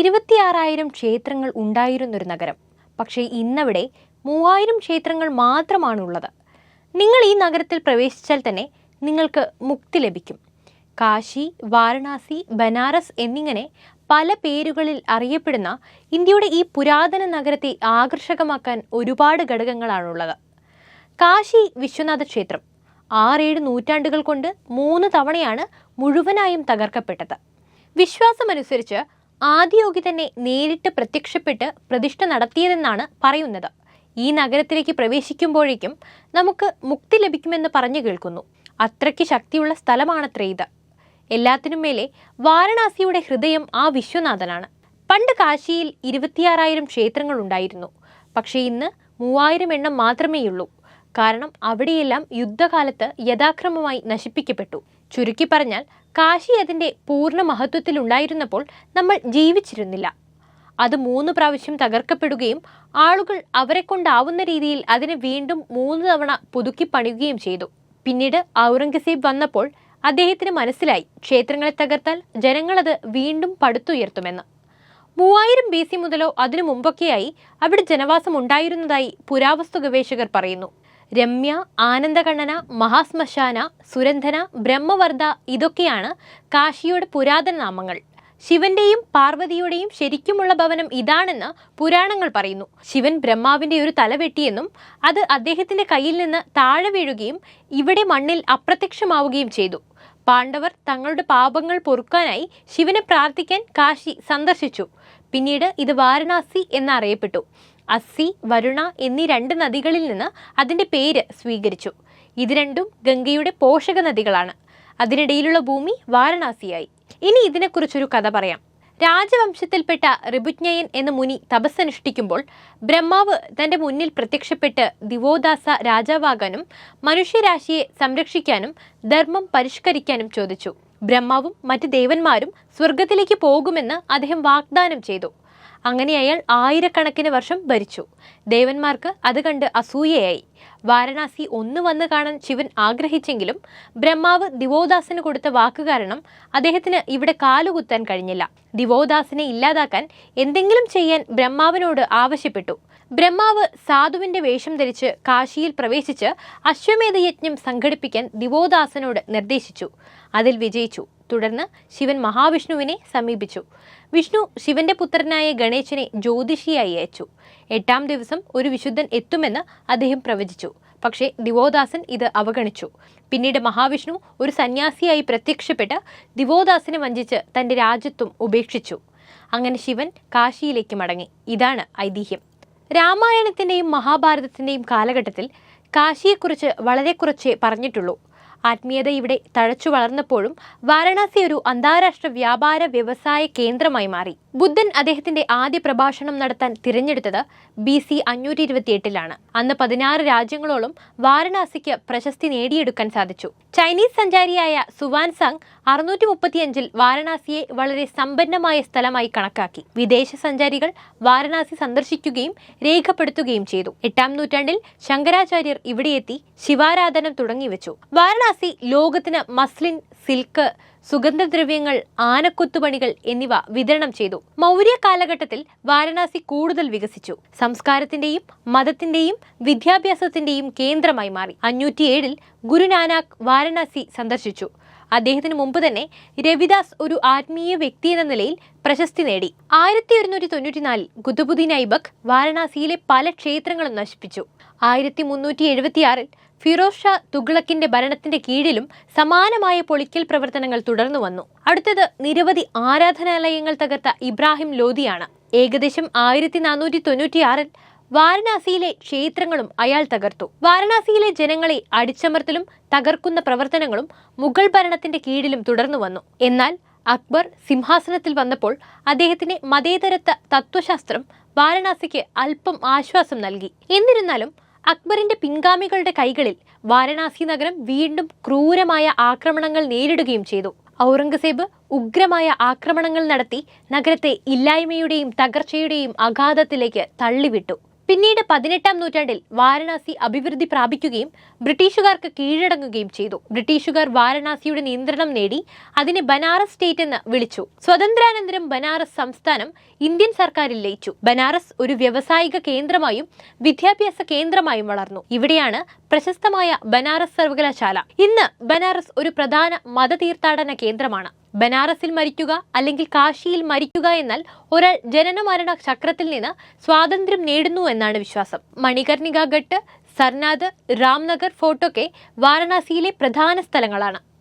26,000 ക്ഷേത്രങ്ങൾ ഉണ്ടായിരുന്നൊരു നഗരം. പക്ഷേ ഇന്നവിടെ 3,000 ക്ഷേത്രങ്ങൾ മാത്രമാണുള്ളത്. നിങ്ങൾ ഈ നഗരത്തിൽ പ്രവേശിച്ചാൽ തന്നെ നിങ്ങൾക്ക് മുക്തി ലഭിക്കും. കാശി, വാരണാസി, ബനാറസ് എന്നിങ്ങനെ പല പേരുകളിൽ അറിയപ്പെടുന്ന ഇന്ത്യയുടെ ഈ പുരാതന നഗരത്തെ ആകർഷകമാക്കാൻ ഒരുപാട് ഘടകങ്ങളാണുള്ളത്. കാശി വിശ്വനാഥ ക്ഷേത്രം 6-7 നൂറ്റാണ്ടുകൾ കൊണ്ട് 3 തവണയാണ് മുഴുവനായും തകർക്കപ്പെട്ടത്. വിശ്വാസമനുസരിച്ച് ആദിയോഗി തന്നെ നേരിട്ട് പ്രത്യക്ഷപ്പെട്ട് പ്രതിഷ്ഠ നടത്തിയതെന്നാണ് പറയുന്നത്. ഈ നഗരത്തിലേക്ക് പ്രവേശിക്കുമ്പോഴേക്കും നമുക്ക് മുക്തി ലഭിക്കുമെന്ന് പറഞ്ഞു കേൾക്കുന്നു. അത്രയ്ക്ക് ശക്തിയുള്ള സ്ഥലമാണത്രേ ഇത്. എല്ലാത്തിനും മേലെ വാരണാസിയുടെ ഹൃദയം ആ വിശ്വനാഥനാണ്. പണ്ട് കാശിയിൽ 26,000 ക്ഷേത്രങ്ങൾ ഉണ്ടായിരുന്നു. പക്ഷേ ഇന്ന് 3,000 എണ്ണം മാത്രമേയുള്ളൂ. കാരണം അവിടെയെല്ലാം യുദ്ധകാലത്ത് യഥാക്രമമായി നശിപ്പിക്കപ്പെട്ടു. ചുരുക്കി പറഞ്ഞാൽ കാശി അതിൻ്റെ പൂർണ്ണ മഹത്വത്തിലുണ്ടായിരുന്നപ്പോൾ നമ്മൾ ജീവിച്ചിരുന്നില്ല. അത് 3 പ്രാവശ്യം തകർക്കപ്പെടുകയും ആളുകൾ അവരെ കൊണ്ടാവുന്ന രീതിയിൽ അതിനെ വീണ്ടും 3 തവണ പുതുക്കി പണിയുകയും ചെയ്തു. പിന്നീട് ഔറംഗസേബ് വന്നപ്പോൾ അദ്ദേഹത്തിന് മനസ്സിലായി ക്ഷേത്രങ്ങളെ തകർത്താൽ ജനങ്ങളത് വീണ്ടും പടുത്തുയർത്തുമെന്ന്. 3000 BC മുതലോ അതിനു മുമ്പൊക്കെയായി അവിടെ ജനവാസം ഉണ്ടായിരുന്നതായി പുരാവസ്തു ഗവേഷകർ പറയുന്നു. രമ്യ, ആനന്ദകണ്ണന, മഹാശ്മശാന, സുരന്ധന, ബ്രഹ്മവർദ്ധ ഇതൊക്കെയാണ് കാശിയുടെ പുരാതന നാമങ്ങൾ. ശിവന്റെയും പാർവതിയുടെയും ശരിക്കുമുള്ള ഭവനം ഇതാണെന്ന് പുരാണങ്ങൾ പറയുന്നു. ശിവൻ ബ്രഹ്മാവിന്റെ ഒരു തല വെട്ടിയെന്നും അത് അദ്ദേഹത്തിന്റെ കയ്യിൽ നിന്ന് താഴെ വീഴുകയും ഇവിടെ മണ്ണിൽ അപ്രത്യക്ഷമാവുകയും ചെയ്തു. പാണ്ഡവർ തങ്ങളുടെ പാപങ്ങൾ പൊറുക്കാനായി ശിവനെ പ്രാർത്ഥിക്കാൻ കാശി സന്ദർശിച്ചു. പിന്നീട് ഇത് വാരണാസി എന്നറിയപ്പെട്ടു. അസ്സി, വരുണ എന്നീ 2 നദികളിൽ നിന്ന് അതിൻ്റെ പേര് സ്വീകരിച്ചു. ഇത് രണ്ടും ഗംഗയുടെ പോഷക നദികളാണ്. അതിനിടയിലുള്ള ഭൂമി വാരണാസിയായി. ഇനി ഇതിനെക്കുറിച്ചൊരു കഥ പറയാം. രാജവംശത്തിൽപ്പെട്ട ഋഭുജ്ഞയൻ എന്ന മുനി തപസ്സനുഷ്ഠിക്കുമ്പോൾ ബ്രഹ്മാവ് തൻ്റെ മുന്നിൽ പ്രത്യക്ഷപ്പെട്ട് ദിവോദാസ രാജാവാകാനും മനുഷ്യരാശിയെ സംരക്ഷിക്കാനും ധർമ്മം പരിഷ്കരിക്കാനും ചോദിച്ചു. ബ്രഹ്മാവും മറ്റ് ദേവന്മാരും സ്വർഗത്തിലേക്ക് പോകുമെന്ന് അദ്ദേഹം വാഗ്ദാനം ചെയ്തു. അങ്ങനെ അയാൾ 1000 വർഷം ഭരിച്ചു. ദേവന്മാർക്ക് അത് കണ്ട് അസൂയയായി. വാരണാസി ഒന്ന് വന്ന് കാണാൻ ശിവൻ ആഗ്രഹിച്ചെങ്കിലും ബ്രഹ്മാവ് ദിവോദാസന് കൊടുത്ത വാക്ക് കാരണം അദ്ദേഹത്തിന് ഇവിടെ കാലുകുത്താൻ കഴിഞ്ഞില്ല. ദിവോദാസിനെ ഇല്ലാതാക്കാൻ എന്തെങ്കിലും ചെയ്യാൻ ബ്രഹ്മാവിനോട് ആവശ്യപ്പെട്ടു. ബ്രഹ്മാവ് സാധുവിന്റെ വേഷം ധരിച്ച് കാശിയിൽ പ്രവേശിച്ച് അശ്വമേധയജ്ഞം സംഘടിപ്പിക്കാൻ ദിവോദാസനോട് നിർദ്ദേശിച്ചു. അതിൽ വിജയിച്ചു. തുടർന്ന് ശിവൻ മഹാവിഷ്ണുവിനെ സമീപിച്ചു. വിഷ്ണു ശിവന്റെ പുത്രനായ ഗണേശനെ ജ്യോതിഷിയായി അയച്ചു. 8-ാം ദിവസം ഒരു വിശുദ്ധൻ എത്തുമെന്ന് അദ്ദേഹം പ്രവചിച്ചു. പക്ഷേ ദിവോദാസൻ ഇത് അവഗണിച്ചു. പിന്നീട് മഹാവിഷ്ണു ഒരു സന്യാസിയായി പ്രത്യക്ഷപ്പെട്ട് ദിവോദാസനെ വഞ്ചിച്ച് തൻ്റെ രാജ്യത്വം ഉപേക്ഷിച്ചു. അങ്ങനെ ശിവൻ കാശിയിലേക്ക് മടങ്ങി. ഇതാണ് ഐതിഹ്യം. രാമായണത്തിൻ്റെയും മഹാഭാരതത്തിൻ്റെയും കാലഘട്ടത്തിൽ കാശിയെക്കുറിച്ച് വളരെ കുറച്ചേ പറഞ്ഞിട്ടുള്ളൂ. ആത്മീയത ഇവിടെ തഴച്ചു വളർന്നപ്പോഴും വാരണാസി ഒരു അന്താരാഷ്ട്ര വ്യാപാര വ്യവസായ കേന്ദ്രമായി മാറി. ബുദ്ധൻ അദ്ദേഹത്തിന്റെ ആദ്യ പ്രഭാഷണം നടത്താൻ തിരഞ്ഞെടുത്തത് BC 528 അന്ന് 16 രാജ്യങ്ങളോളം വാരണാസിക്ക് പ്രശസ്തി നേടിയെടുക്കാൻ സാധിച്ചു. ചൈനീസ് സഞ്ചാരിയായ സുവാൻസാങ് 635 വാരണാസിയെ വളരെ സമ്പന്നമായ സ്ഥലമായി കണക്കാക്കി. വിദേശ സഞ്ചാരികൾ വാരണാസി സന്ദർശിക്കുകയും രേഖപ്പെടുത്തുകയും ചെയ്തു. 8-ാം നൂറ്റാണ്ടിൽ ശങ്കരാചാര്യർ ഇവിടെയെത്തി ശിവാരാധനം തുടങ്ങിവെച്ചു. വാരണാസി ലോകത്തിന് മസ്ലിൻ, സിൽക്ക്, സുഗന്ധദ്രവ്യങ്ങൾ, ആനക്കൊത്തുപണികൾ എന്നിവ വിതരണം ചെയ്തു. മൗര്യ കാലഘട്ടത്തിൽ വാരണാസി കൂടുതൽ വികസിച്ചു. സംസ്കാരത്തിന്റെയും മതത്തിന്റെയും വിദ്യാഭ്യാസത്തിന്റെയും കേന്ദ്രമായി മാറി. 507 ഗുരുനാനാക്ക് വാരണാസി സന്ദർശിച്ചു. അദ്ദേഹത്തിന് മുമ്പ് തന്നെ രവിദാസ് ഒരു ആത്മീയ വ്യക്തി എന്ന നിലയിൽ പ്രശസ്തി നേടി. 1194 കുതുബുദ്ദീൻ ഐബക്ക് വാരണാസിയിലെ പല ക്ഷേത്രങ്ങളും നശിപ്പിച്ചു. 1376 ഫിറോസ് ഷാ തുഗ്ലക്കിന്റെ ഭരണത്തിന്റെ കീഴിലും സമാനമായ പൊളിക്കൽ പ്രവർത്തനങ്ങൾ തുടർന്നു വന്നു. അടുത്തത് നിരവധി ആരാധനാലയങ്ങൾ തകർത്ത ഇബ്രാഹിം ലോധിയാണ്. ഏകദേശം 1496 വാരണാസിയിലെ ക്ഷേത്രങ്ങളും അയാൾ തകർത്തു. വാരണാസിയിലെ ജനങ്ങളെ അടിച്ചമർത്തലും തകർക്കുന്ന പ്രവർത്തനങ്ങളും മുഗൾ ഭരണത്തിന്റെ കീഴിലും തുടർന്നു വന്നു. എന്നാൽ അക്ബർ സിംഹാസനത്തിൽ വന്നപ്പോൾ അദ്ദേഹത്തിന്റെ മതേതരത്വ തത്വശാസ്ത്രം വാരണാസിക്ക് അല്പം ആശ്വാസം നൽകി. എന്നിരുന്നാലും അക്ബറിന്റെ പിൻഗാമികളുടെ കൈകളിൽ വാരണാസി നഗരം വീണ്ടും ക്രൂരമായ ആക്രമണങ്ങൾ നേരിടുകയും ചെയ്തു. ഔറംഗസേബ് ഉഗ്രമായ ആക്രമണങ്ങൾ നടത്തി നഗരത്തെ ഇല്ലായ്മയുടെയും തകർച്ചയുടെയും അഗാധത്തിലേക്ക് തള്ളിവിട്ടു. പിന്നീട് 18-ാം നൂറ്റാണ്ടിൽ വാരണാസി അഭിവൃദ്ധി പ്രാപിക്കുകയും ബ്രിട്ടീഷുകാർക്ക് കീഴടങ്ങുകയും ചെയ്തു. ബ്രിട്ടീഷുകാർ വാരണാസിയുടെ നിയന്ത്രണം നേടി അതിനെ ബനാറസ് സ്റ്റേറ്റ് എന്ന് വിളിച്ചു. സ്വതന്ത്രാനന്തരം ബനാറസ് സംസ്ഥാനം ഇന്ത്യൻ സർക്കാരിൽ ലയിച്ചു. ബനാറസ് ഒരു വ്യാവസായിക കേന്ദ്രമായും വിദ്യാഭ്യാസ കേന്ദ്രമായും വളർന്നു. ഇവിടെയാണ് പ്രശസ്തമായ ബനാറസ് സർവകലാശാല. ഇന്ന് ബനാറസ് ഒരു പ്രധാന മതതീർത്ഥാടന കേന്ദ്രമാണ്. ബനാറസിൽ മരിക്കുക അല്ലെങ്കിൽ കാശിയിൽ മരിക്കുക എന്നാൽ ഒരാൾ ജനന മരണ ചക്രത്തിൽ നിന്ന് സ്വാതന്ത്ര്യം നേടുന്നു എന്നാണ് വിശ്വാസം. മണികർണിക ഘട്ട്, സർനാഥ്, രാംനഗർ ഫോർട്ടൊക്കെ വാരണാസിയിലെ പ്രധാന സ്ഥലങ്ങളാണ്.